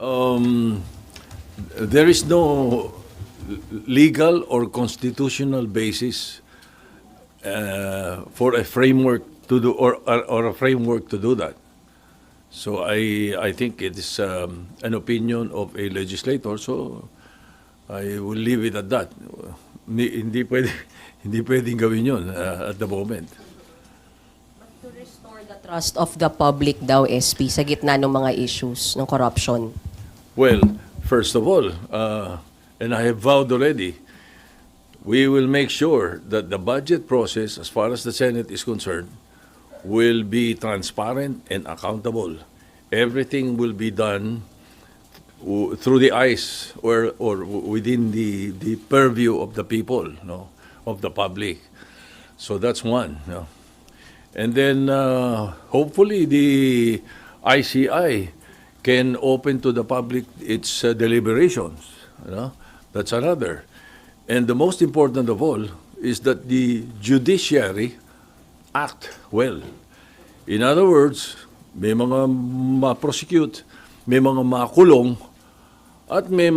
Um, there is no legal or constitutional basis for a framework to do or a framework to do that. So I think it is an opinion of a legislator. So I will leave it at that. Hindi pwede hindi pwedeng gawin yun at the moment. To restore the trust of the public daw, SP, sa gitna ng mga issues ng corruption. Well, first of all, and I have vowed already, we will make sure that the budget process, as far as the Senate is concerned, will be transparent and accountable. Everything will be done through the eyes or within the purview of the people, no, of the public. So that's one. No? And then hopefully the ICI can open to the public its deliberations. You know? That's another. And the most important of all is that the judiciary act well. In other words, may mga ma-prosecute, may mga makulong, at may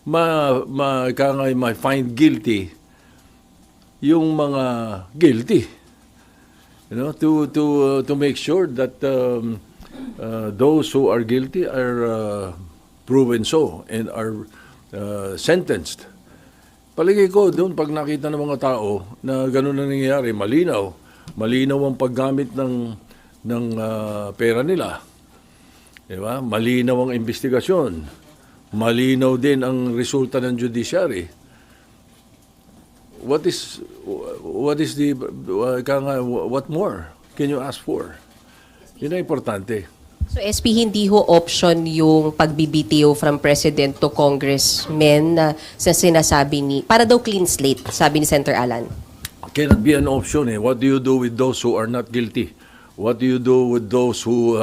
ma-find guilty yung mga guilty. You know, to make sure that those who are guilty are proven so and are sentenced. Palagay ko doon pag nakita ng mga tao na gano'n na nangyayari, malinaw ang paggamit ng pera nila. Diba? Malinaw ang investigasyon. Malinaw din ang resulta ng judiciary. What more can you ask for? Yun ang importante. So SP, hindi ho option yung pagbibitiw from President to Congressmen na sa sinasabi ni, para daw clean slate, sabi ni Senator Alan. Cannot be an option. What do you do with those who are not guilty? What do you do with those who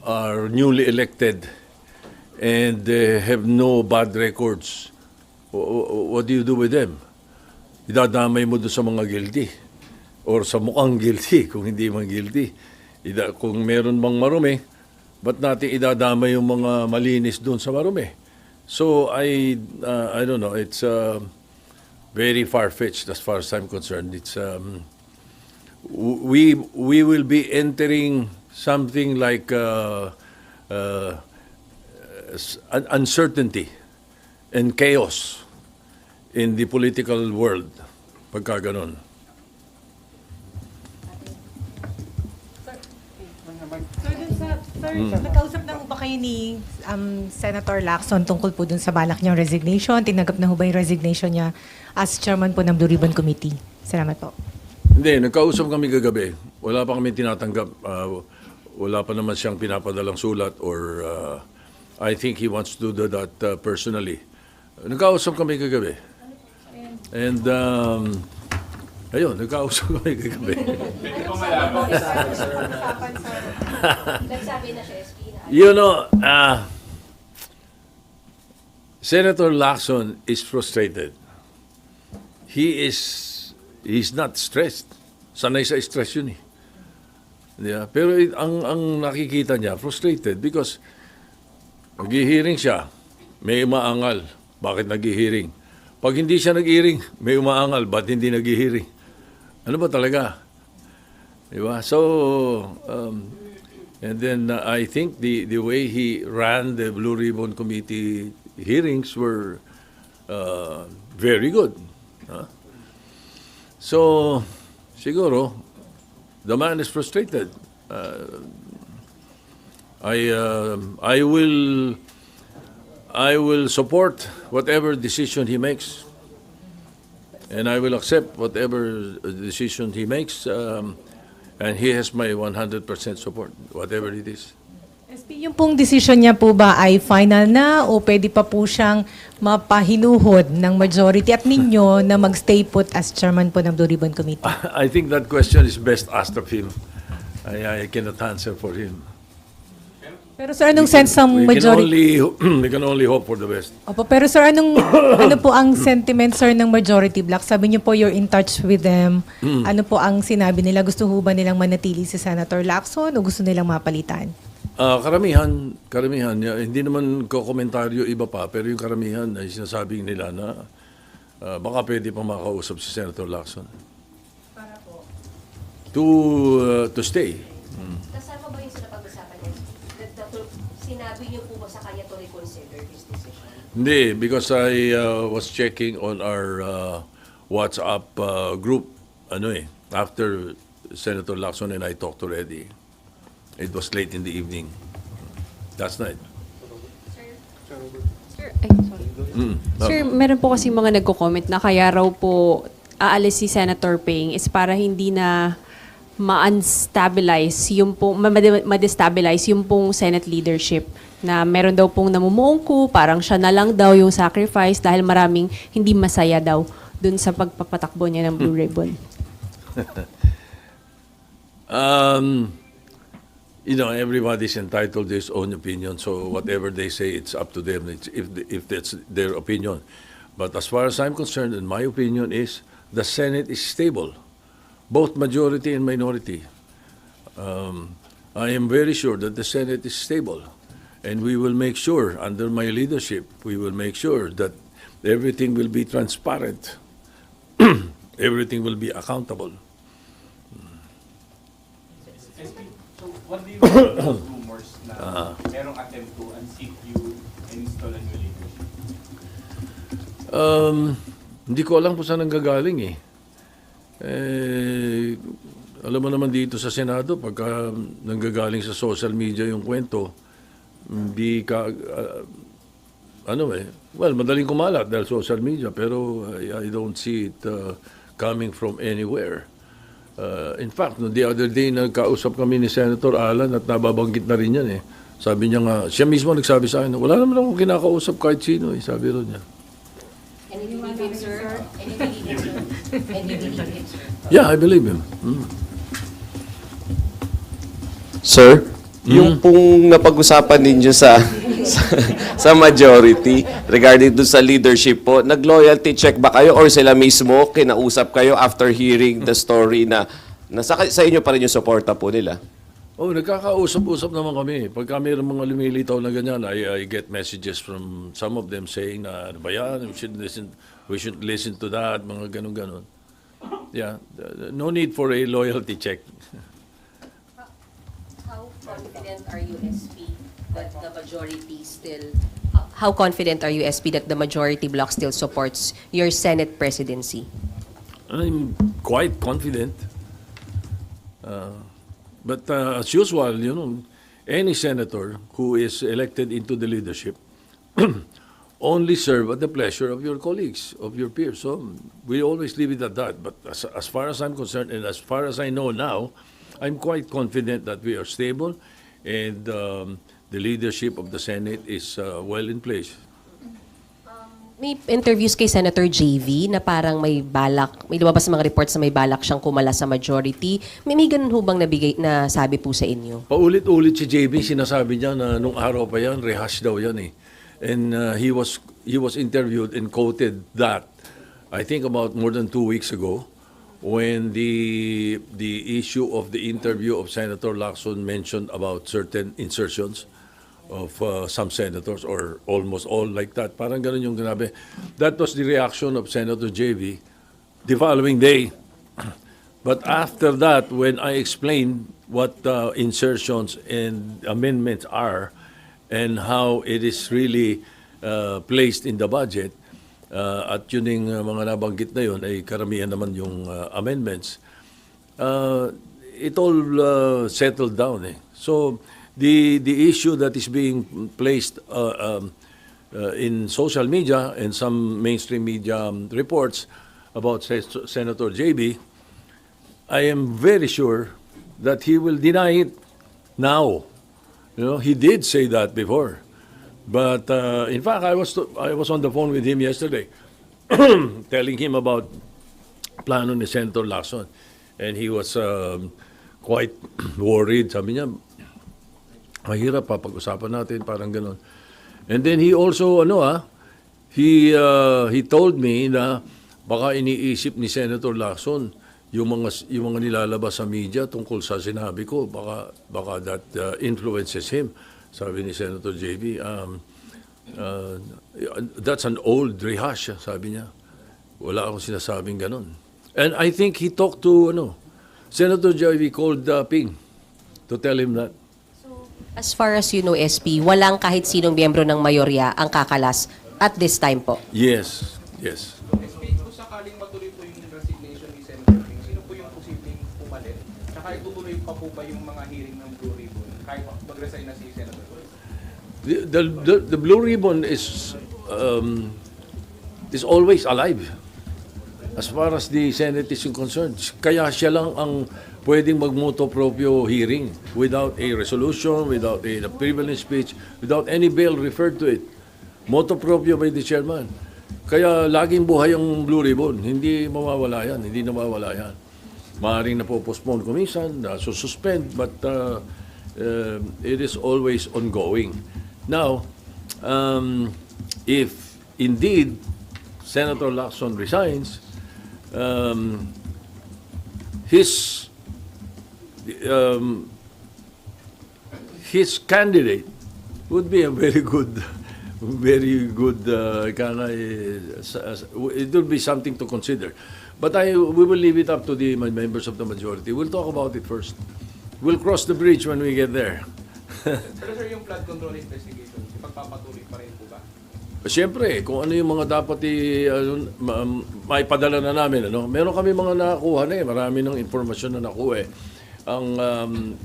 are newly elected and have no bad records? What do you do with them? Idadamay mo doon sa mga guilty or sa mukhang guilty kung hindi man guilty. Kung meron bang marumi, ba't natin idadamay yung mga malinis doon sa marumi? So I don't know, it's very far-fetched as far as I'm concerned. It's we will be entering something like uncertainty and chaos in the political world pagka ganon. Nakausap na ho ba kayo ni Senator Laxon tungkol po dun sa balak niyang resignation? Tinanggap na ho ba yung resignation niya as chairman po ng Blue Ribbon Committee? Salamat po. Hindi, nagkausap kami kagabi. Wala pa kami tinatanggap. Wala pa naman siyang pinapadalang sulat or I think he wants to do that personally. Nagkausap kami kagabi. And ayun, nagkausap kami kagabi. You know, Senator Laxon is frustrated. He's not stressed. Sanay sa stress yun eh. Yeah. Pero ang nakikita niya, frustrated because nag-hearing siya, may umaangal. Bakit nag-hearing? Pag hindi siya nag-hearing, may umaangal. Ba't hindi nag-hearing? Ano ba talaga? Diba? So, and then I think the way he ran the Blue Ribbon Committee hearings were very good. Huh? So, siguro, the man is frustrated. I will support whatever decision he makes, and I will accept whatever decision he makes, and he has my 100% support, whatever it is. SP, yung pong decision niya po ba ay final na o pwede pa po siyang mapahinuhod ng majority at ninyo na magstay put as chairman po ng Blue Ribbon Committee? I think that question is best asked of him. I cannot answer for him. Pero sir, anong sense ng majority? We can only hope for the best. Opo, pero sir, ano po ang sentiment, sir, ng majority bloc? Sabi niyo po, you're in touch with them. Ano po ang sinabi nila? Gusto ho ba nilang manatili si Senator Laxon o gusto nilang mapalitan? Karamihan, hindi naman ko komentaryo iba pa, pero yung karamihan ay sinasabing nila na baka pwede pa makausap si Senator Laxon. Para po. To stay. Kasama ba yung sa napag-usapan niya? Sinabi niyo po ba sa kanya to reconsider his decision? Hindi, because I was checking on our WhatsApp group, after Senator Laxon and I talked already. It was late in the evening, last night. Sir, Sir, meron po kasi mga nagko-comment na kaya raw po aalis si Senator Ping is para hindi na ma-unstabilize yung pong, ma-destabilize yung pong Senate leadership na meron daw pong namumungko, parang siya na lang daw yung sacrifice dahil maraming hindi masaya daw dun sa pagpapatakbo niya ng Blue Ribbon. Everybody's entitled to his own opinion, so whatever they say, it's up to them if that's their opinion. But as far as I'm concerned, and my opinion is, the Senate is stable, both majority and minority. I am very sure that the Senate is stable, and we will make sure, under my leadership, we will make sure that everything will be transparent, everything will be accountable. So, what do you make of those rumors na merong attempt to unseat you and install a new leadership? Hindi ko alam kung saan nanggagaling eh. Alam mo naman dito sa Senado, pagka nanggagaling sa social media yung kwento, hindi ka, madaling kumalat dahil social media, pero I don't see it coming from anywhere. In fact, the other day, nagkausap kami ni Senator Alan at nababanggit na rin yan eh. Sabi niya nga, siya mismo nagsabi sa akin, wala naman akong kinakausap kahit sino eh, sabi rin niya. And you believe him, sir? And you believe him, sir? And you believe him, sir? Yeah, I believe him. Sir, yung pong napag-usapan ninyo sa majority regarding dun sa leadership po, nag-loyalty check ba kayo or sila mismo kinausap kayo after hearing the story na sa inyo pa rin yung suporta po nila? Nagkakausap-usap naman kami. Pagka mayroong mga lumilitaw na ganyan, I get messages from some of them saying na, ano ba yan, we should listen to that, mga ganun-ganun. Yeah, no need for a loyalty check. How confident are you, SP, that the majority still... How confident are you, SP, that the majority bloc still supports your Senate presidency? I'm quite confident. But as usual, any senator who is elected into the leadership only serve at the pleasure of your colleagues, of your peers. So we always leave it at that. But as far as I'm concerned, and as far as I know now, I'm quite confident that we are stable and the leadership of the Senate is well in place. May interviews kay Senator JV na parang may lumabas na mga reports na may balak siyang kumala sa majority. May ganun hubang na sabi po sa inyo? Paulit-ulit si JB, sinasabi niya na nung araw pa yan, rehash daw yan eh. And he was interviewed and quoted that, I think about more than 2 weeks ago, when the issue of the interview of Senator Laxon mentioned about certain insertions of some senators, or almost all like that. Parang ganun yung ganabi. That was the reaction of Senator JV the following day. But after that, when I explained what insertions and amendments are and how it is really placed in the budget, at yun yung mga nabanggit na yun, ay karamihan naman yung amendments, it all settled down eh. So, the issue that is being placed in social media and some mainstream media reports about Senator JB, I am very sure that he will deny it now. He did say that before, but in fact, I was on the phone with him yesterday, telling him about plano ni Senator Laxon, and he was quite worried. Sabi niya, mahirap pag-usapan natin, parang gano'n. And then he also, he told me na baka iniisip ni Senator Laxon yung mga nilalabas sa media tungkol sa sinabi ko, baka that influences him, sabi ni Senator JV. That's an old rehash, sabi niya. Wala akong sinasabing ganun. And I think he talked to Senator JV called Ping to tell him that. As far as you know, SP, walang kahit sinong miyembro ng mayorya ang kakalas at this time po. Yes. SP, kung sakaling matuloy po yung resignation ni Senator Ping, sino po yung posibleng pumalit? Tsaka itutuloy pa po ba yung mga hearing ng Blue Ribbon kahit mag-resign na si Senator Ping? The Blue Ribbon is always alive as far as the Senate is concerned. Kaya siya lang ang pwedeng mag-motu proprio hearing without a resolution, without a privilege speech, without any bill referred to it. Motu proprio by the chairman. Kaya laging buhay ang Blue Ribbon. Hindi mawawala yan. Hindi nawawala yan. Maaaring napopostpone kuminsan, suspend, but it is always ongoing. Now, if indeed Senator Laxon resigns, his candidate would be a very good, it would be something to consider. But we will leave it up to the members of the majority. We'll talk about it first. We'll cross the bridge when we get there. Pero sir, yung flood control investigation, ipagpapatuloy pa rin po ba? Siyempre, kung ano yung mga dapat maipadala na namin. Meron kami mga nakuha na marami ng informasyon na nakuha. Ang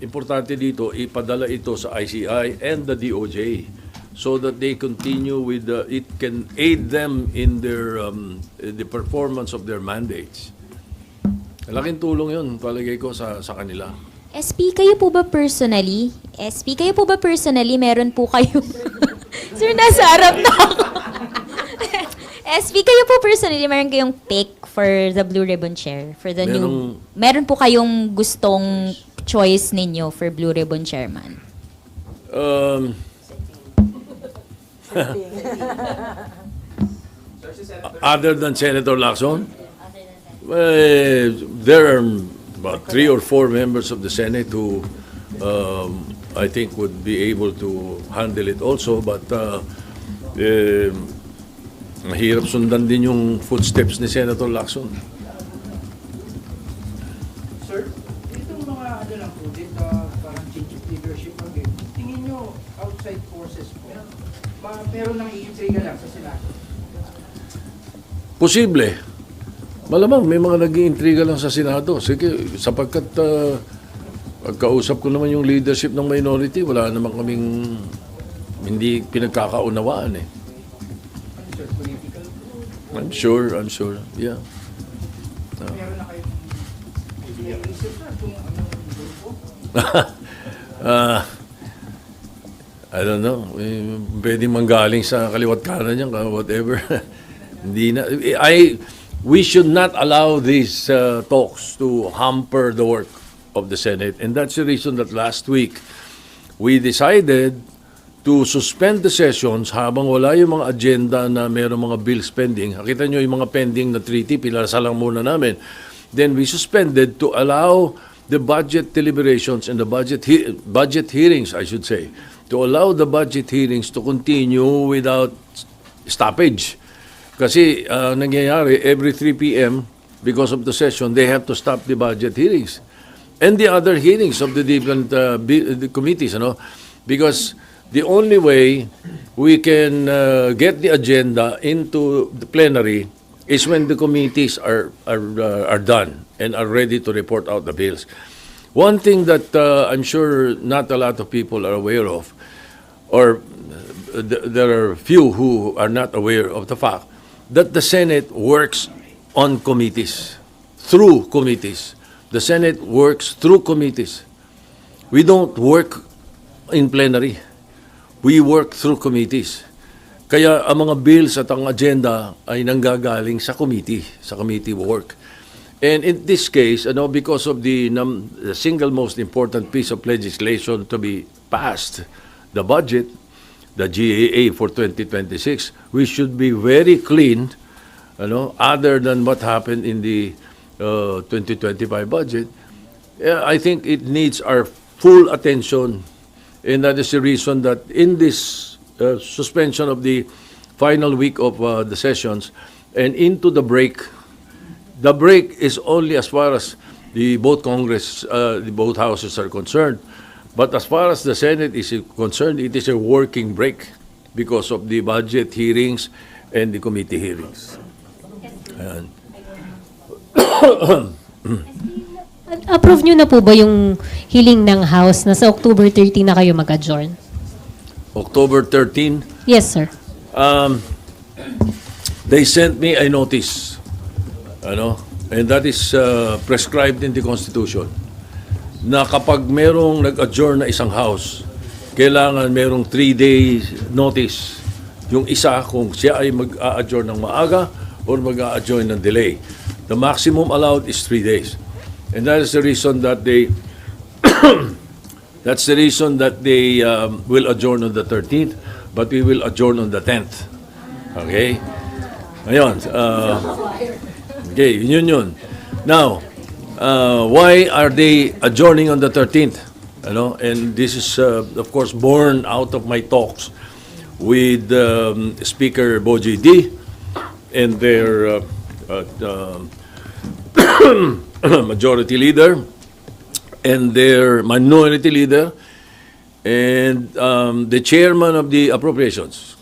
importante dito, ipadala ito sa ICI and the DOJ so that they continue with, it can aid them in their the performance of their mandates. Laking tulong yun, palagay ko, sa kanila. SP, kayo po ba personally, meron po kayo, sir, nasa harap na ako. SP, kayo po personally, meron kayong pick for the Blue Ribbon Chair, for the meron po kayong gustong choice ninyo for Blue Ribbon Chairman? Other than Senator Laxon? There are about 3 or 4 members of the Senate who I think would be able to handle it also, but mahirap sundan din yung footsteps ni Senator Laxon. Sir, itong mga lang po, parang change of leadership again, tingin nyo outside forces po, meron nang iintriga lang sa Senado? Posible. Malamang may mga nag-iintriga lang sa Senado. Sige, sapagkat pagkausap ko naman yung leadership ng minority, wala naman kaming hindi pinagkakaunawaan eh. Sir, political po? I'm sure. Yeah. Meron na kayong iniisip na kung anong grupo? I don't know. Pwedeng manggaling sa kaliwat kanan niyan, whatever. Hindi na. We should not allow these talks to hamper the work of the Senate. And that's the reason that last week we decided to suspend the sessions habang wala yung mga agenda na mayroong mga bills pending. Nakita nyo yung mga pending na treaty, pinalasa lang muna namin. Then we suspended to allow the budget deliberations and the budget hearings, I should say, to allow the budget hearings to continue without stoppage. Kasi nangyayari, every 3 p.m., because of the session, they have to stop the budget hearings. And the other hearings of the different the committees, because the only way we can get the agenda into the plenary is when the committees are done and are ready to report out the bills. One thing that I'm sure not a lot of people are aware of, or there are few who are not aware of the fact that the Senate works on committees, through committees. The Senate works through committees. We don't work in plenary. We work through committees. Kaya ang mga bills at ang agenda ay nanggagaling sa committee work. And in this case, because of the single most important piece of legislation to be passed, the budget, the GAA for 2026, we should be very clean, other than what happened in the 2025 budget, I think it needs our full attention. And that is the reason that in this suspension of the final week of the sessions and into the break is only as far as the both houses are concerned. But as far as the Senate is concerned, it is a working break because of the budget hearings and the committee hearings. Ayan. Approve nyo na po ba yung hiling ng House na sa October 13 na kayo mag-adjourn? October 13, Yes, sir. they sent me a notice, and that is prescribed in the Constitution, na kapag merong nag-adjourn na isang House, kailangan merong 3 days notice yung isa kung siya ay mag-a-adjourn ng maaga or mag-a-adjourn ng delay. The maximum allowed is 3 days. And that is the reason that they will adjourn on the 13th, but we will adjourn on the 10th. Okay? Ngayon, okay, yun. Now, why are they adjourning on the 13th? And this is, of course, born out of my talks with Speaker Boji D and their majority leader and their minority leader and the chairman of the appropriations,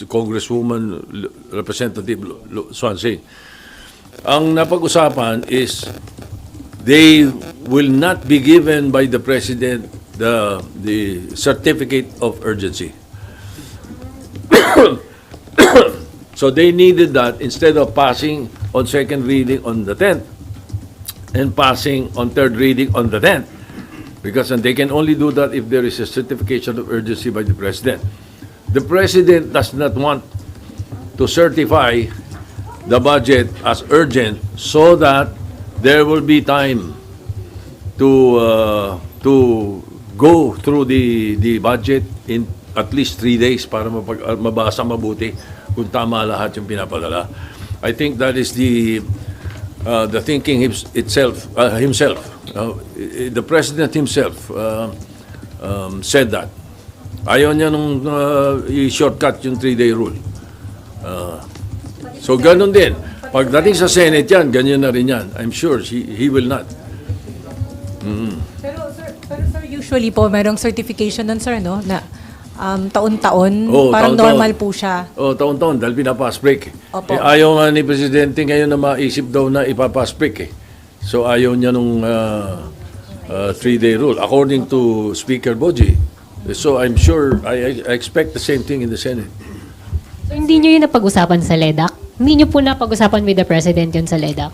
Congresswoman Representative Swansea. Ang napag-usapan is they will not be given by the President the certificate of urgency. So they needed that instead of passing on second reading on the 10th and passing on third reading on the 10th, because they can only do that if there is a certification of urgency by the President. The President does not want to certify the budget as urgent so that there will be time to go through the budget in at least 3 days para mabasa mabuti kung tama lahat yung pinapadala. I think that is the thinking himself. The President himself said that. Ayaw niya nung i-shortcut yung 3-day rule. So ganun din. Pagdating sa Senate yan, ganyan na rin yan. I'm sure he will not. Pero sir, usually po merong certification nun, sir, no? Na taon-taon, parang taon-taon. normal po siya. Taon-taon, dahil pinapass break. Opo. Ayaw nga ni Presidente ngayon na maisip daw na ipapass break. So ayaw niya nung 3-day rule, according to Speaker Boji. So I'm sure, I expect the same thing in the Senate. So, hindi nyo yun napag-usapan sa LEDAC? Hindi nyo po napag-usapan with the President yun sa LEDAC?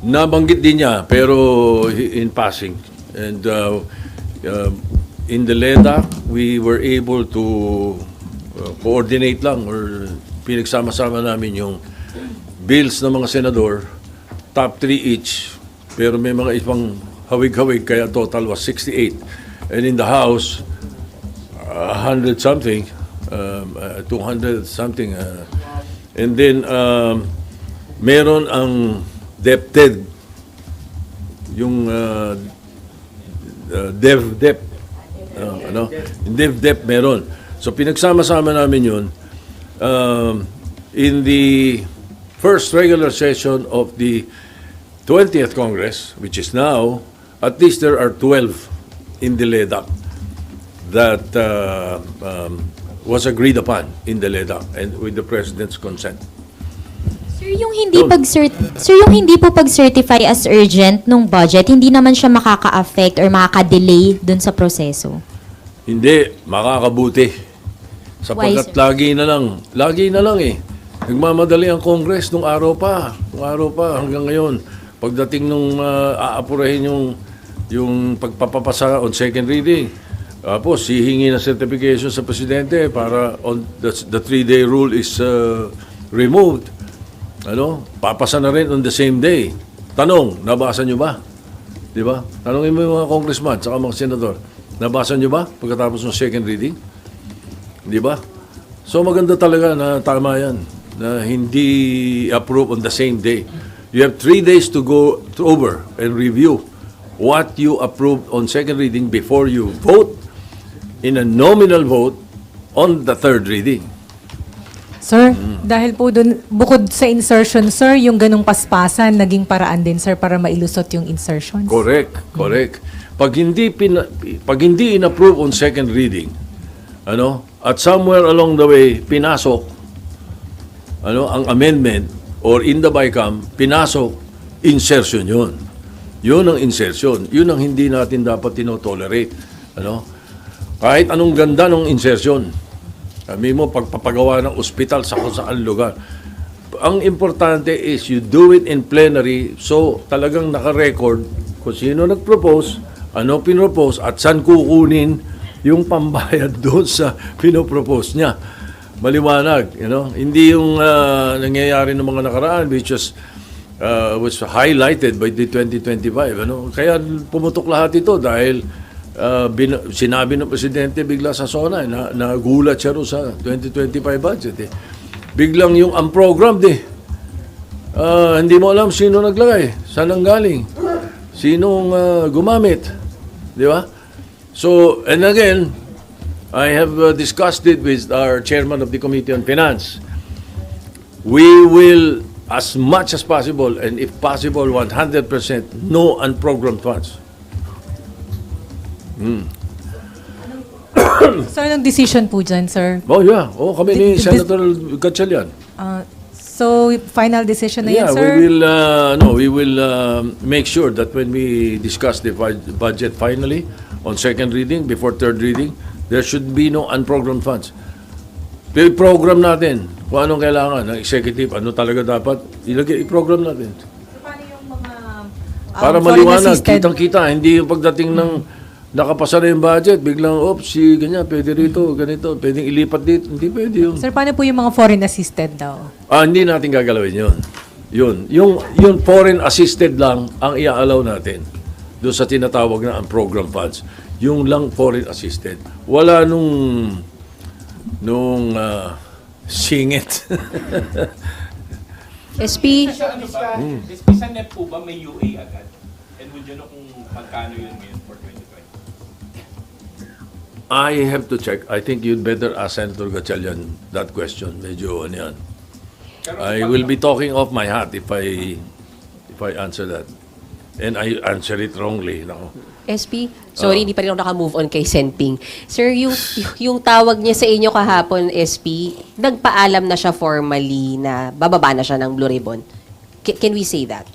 Nabanggit din niya, pero in passing. And in the LEDA, we were able to coordinate lang or pinagsama-sama namin yung bills ng mga senador, top 3 each, pero may mga ibang hawig-hawig, kaya total was 68. And in the House, 100 something, 200 something. And then, meron ang DepEd, yung DepEd. DepEd meron. So pinagsama-sama namin yun. In the first regular session of the 20th Congress, which is now, at least there are 12 in the LEDAC that was agreed upon in the LEDAC and with the President's consent. Sir, yung hindi po pag-certify as urgent nung budget, hindi naman siya makaka-affect or makaka-delay dun sa proseso? Hindi, makakabuti. Sapagkat lagi na lang eh. Nagmamadali ang Congress nung araw pa hanggang ngayon. Pagdating nung aapurahin yung pagpapapasa on second reading, tapos hihingi na certification sa Presidente para the 3-day rule is removed. Papasa na rin on the same day. Tanong, nabasa nyo ba? Di ba? Tanongin mo yung mga congressman at mga senador. Nabasa nyo ba pagkatapos ng second reading? Di ba? So maganda talaga na tama yan, na hindi approve on the same day. You have 3 days to go over and review what you approved on second reading before you vote in a nominal vote on the third reading. Sir, dahil po dun, bukod sa insertion, sir, yung ganong paspasan, naging paraan din, sir, para mailusot yung insertions? Correct, correct. Pag hindi inapprove on second reading, at somewhere along the way pinasok ang amendment or in the BICAM, pinasok insertion 'yun. 'Yun ang insertion. 'Yun ang hindi natin dapat tinotolerate, Kahit anong ganda ng insertion. Sabi mo, pagpapagawa ng ospital sa kung saan lugar. Ang importante is you do it in plenary so talagang naka-record kung sino nag-propose, ano pinropose, at saan kukunin yung pambayad doon sa pinopropose niya. Maliwanag, Hindi yung nangyayari ng mga nakaraan which was highlighted by the 2025, Kaya pumutok lahat ito dahil sinabi ng presidente bigla sa SONA na nagulat siya ro sa 2025 budget Biglang yung unprogrammed hindi mo alam sino naglagay, saan ang galing, sinong gumamit, di ba? So, and again, I have discussed it with our chairman of the Committee on Finance. We will, as much as possible, and if possible, 100% no unprogrammed funds. Sir, anong decision po dyan, sir? Oh, yeah. Oh, kami ni Senator Gatchalian. So, final decision na yan, Yeah, sir? we will make sure that when we discuss the budget finally on second reading, before third reading, there should be no unprogrammed funds. I-program natin kung anong kailangan ng executive, ano talaga dapat, i-program natin. Paano yung mga Para maliwanag, kitang-kita, hindi yung pagdating ng nakapasa na yung budget, biglang, ganyan, pwede rito, ganito, pwedeng ilipat dito. Hindi pwede yun. Sir, paano po yung mga foreign assisted daw? Hindi natin gagalawin yun. Yung foreign assisted lang ang i-allow natin doon sa tinatawag na ang program funds. Yung lang foreign assisted. Wala nung singit. SP, SP sa net po ba may UA agad? And would you know kung magkano yun ngayon for 2020? I have to check. I think you'd better ask Senator Gatchalian that question. Medyo ano yan. I will be talking off my hat if I answer that. And I answer it wrongly. Nako. SP, sorry, hindi pa rin ako naka-move on kay Senping. Sir, yung tawag niya sa inyo kahapon, SP, nagpaalam na siya formally na bababa na siya ng Blue Ribbon. Can we say that?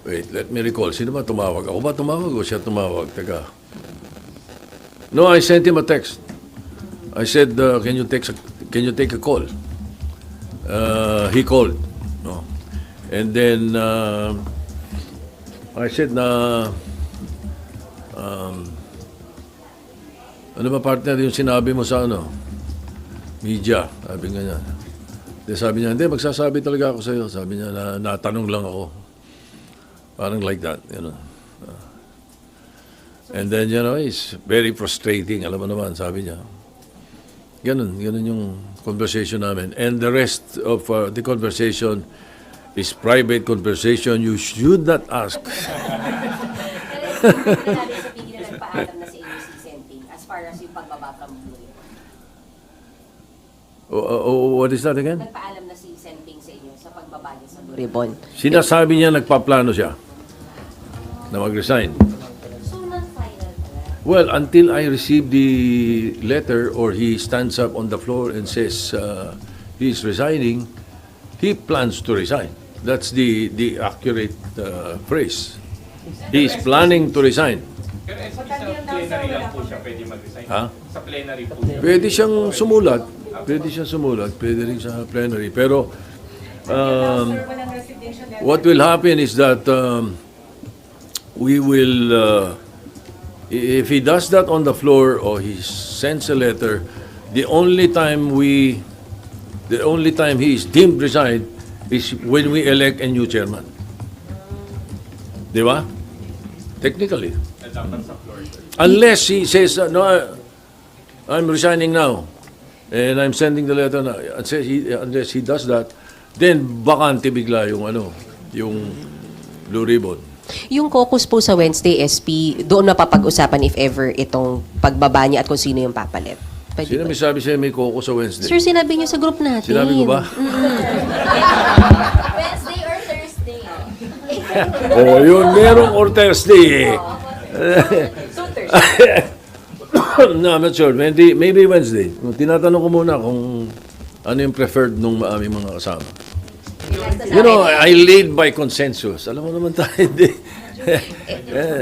Wait, let me recall. Sino ba tumawag? Ako ba tumawag o siya tumawag? Teka. No, I sent him a text. I said, can you take a call? He called. No. And then I said na ano ba partner yung sinabi mo sa media? Sabi nga niya. Sabi niya, hindi, magsasabi talaga ako sa'yo. Sabi niya, natanong lang ako. Parang like that, And then, it's very frustrating. Alam mo naman, sabi niya. Ganun yung conversation namin. And the rest of the conversation is private conversation. You should not ask. What is that again? Nagpaalam na si Senping sa inyo sa pagbaba niya sa Blue Ribbon. Sinasabi niya nagpaplano siya na mag-resign. Well, until I receive the letter or he stands up on the floor and says he's resigning, he plans to resign. That's the accurate phrase. He is planning to resign. Pero sa plenary lang po siya pwede mag-resign? Ha? Sa plenary po siya? Pwede siyang sumulat. Pwede rin sa plenary. Pero what will happen is that we will, if he does that on the floor or he sends a letter, the only time he is deemed resigned is when we elect a new chairman. Di ba? Technically. Dapat sa floor. Unless he says, no, I'm resigning now. And I'm sending the letter na, unless he does that, then bakante bigla yung yung Blue Ribbon. Yung caucus po sa Wednesday, SP, doon mapapag-usapan if ever itong pagbaba niya at kung sino yung papalit. Pwede Sino ba? may sabi sa'yo may caucus sa Wednesday? Sir, sinabi niyo sa group natin. Sinabi ko ba? Wednesday or Thursday? Oh, yun, merong or Thursday. No, I'm not sure. Maybe Wednesday. Tinatanong ko muna kung ano yung preferred nung aming mga kasama. You know, I lead by consensus. Alam mo naman tayo, hindi.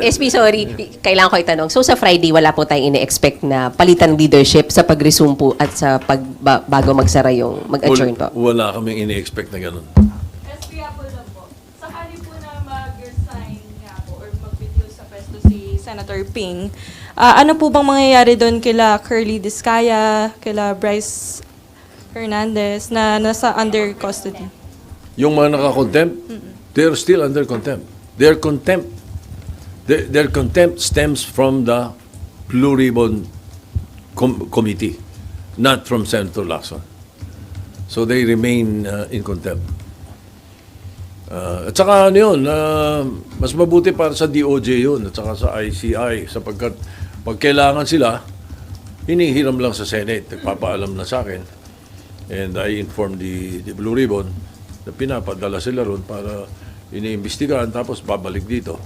SP, sorry. Kailangan ko itanong. So, sa Friday, wala po tayong ine-expect na palitan leadership sa pag-resume po at sa bago magsara yung mag-adjourn po? Wala kaming ini-expect na ganun. SP po lang po. Sakali po na mag-resign nga po or mag-video sa pwesto si Senator Ping, ano po bang mangyayari doon kila Curly Discaya, kila Bryce Hernandez na nasa under custody? Yung mga naka-contempt, they're still under contempt. Their contempt stems from the Blue Ribbon Committee, not from Senator Laxon. So they remain in contempt. At saka ano yun, mas mabuti para sa DOJ yun, at saka sa ICI, sapagkat pag kailangan sila, hinihiram lang sa Senate, nagpapaalam na sa akin. And I informed the Blue Ribbon na pinapadala sila ron para iniimbestigahan tapos babalik dito.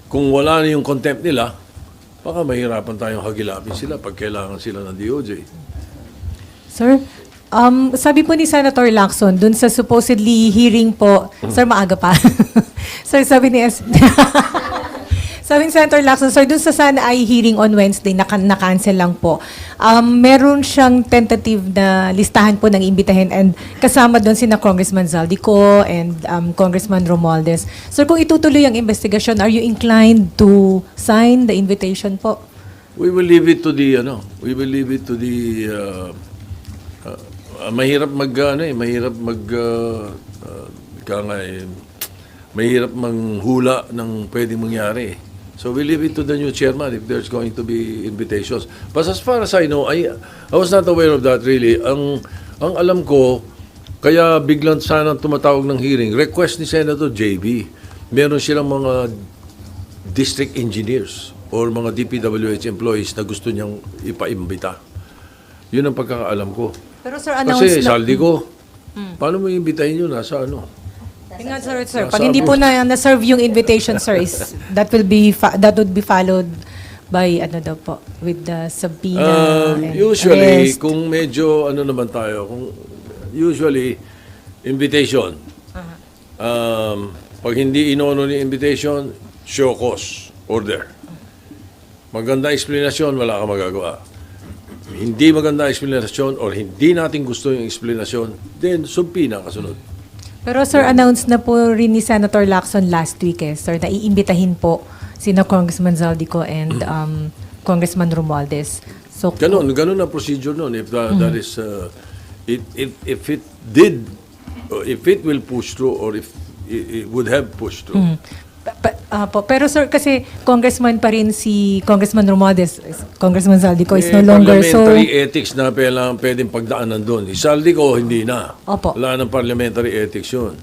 Kung wala na yung contempt nila, baka mahirapan tayong hagilapin sila pag kailangan sila ng DOJ. Sir, sabi po ni Senator Laxon, dun sa supposedly hearing po, sir, maaga pa. Sir, sabi ni sabi ni Senator Laxon, sir, dun sa sana ay hearing on Wednesday, na-cancel lang po. Meron siyang tentative na listahan po ng imbitahin and kasama doon sina Congressman Zaldico and Congressman Romualdez. Sir, kung itutuloy ang investigasyon, are you inclined to sign the invitation po? We will leave it to the mahirap manghula ng pwedeng mangyari. So we leave it to the new chairman if there's going to be invitations. But as far as I know, I was not aware of that really. Ang alam ko, kaya biglang sana tumatawag ng hearing, request ni Senator JB. Meron silang mga district engineers or mga DPWH employees na gusto niyang ipaimbita. Yun ang pagkakaalam ko. Pero sir, announce Kasi saldi ko, paano mo imbitahin yun? Nasa ano? Yun nga, sir. Pag hindi po na-serve yung invitation, sir, that would be followed by with the subpoena and Usually, arrest. kung medyo naman tayo, usually invitation. Pag hindi inono ni invitation, show cause, order. Maganda explanation, wala kang magagawa. Hindi maganda explanation or hindi natin gusto yung explanation, then subpoena kasunod. Pero sir, announce na po rin ni Senator Laxon last week sir, na iimbitahin po sina Congressman Zaldico and Congressman Romualdez. So, Ganun na procedure nun. If that is, if it will push through or if it would have pushed through. pero sir, kasi congressman pa rin si Congressman Romualdez, Congressman Zaldico is no longer. So, Parliamentary ethics na pwedeng pagdaanan doon. Isaldi ko, hindi na. Opo. Wala ng parliamentary ethics yun.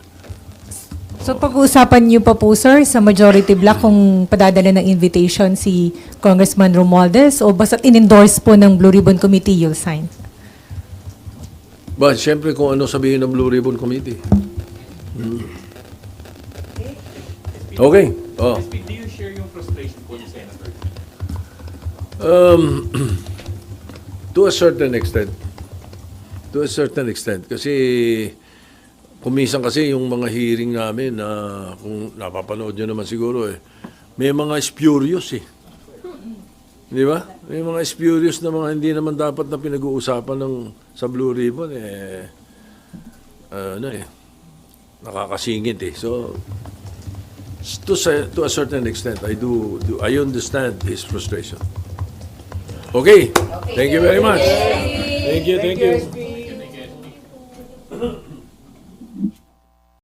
so pag-uusapan niyo pa po sir sa majority block kung padadala ng invitation si Congressman Romualdez o basta in-endorse po ng Blue Ribbon Committee, you'll sign? But siyempre kung ano sabihin ng Blue Ribbon Committee. Okay. Oh. SP, do you share yung frustration po ni Senator? To a certain extent. To a certain extent. Kasi, kumisan kasi yung mga hearing namin na kung napapanood nyo naman siguro may mga spurious Di ba? May mga spurious na mga hindi naman dapat na pinag-uusapan sa Blue Ribbon nakakasingit So, to a certain extent, I understand his frustration. Okay. Thank you very much. Thank you.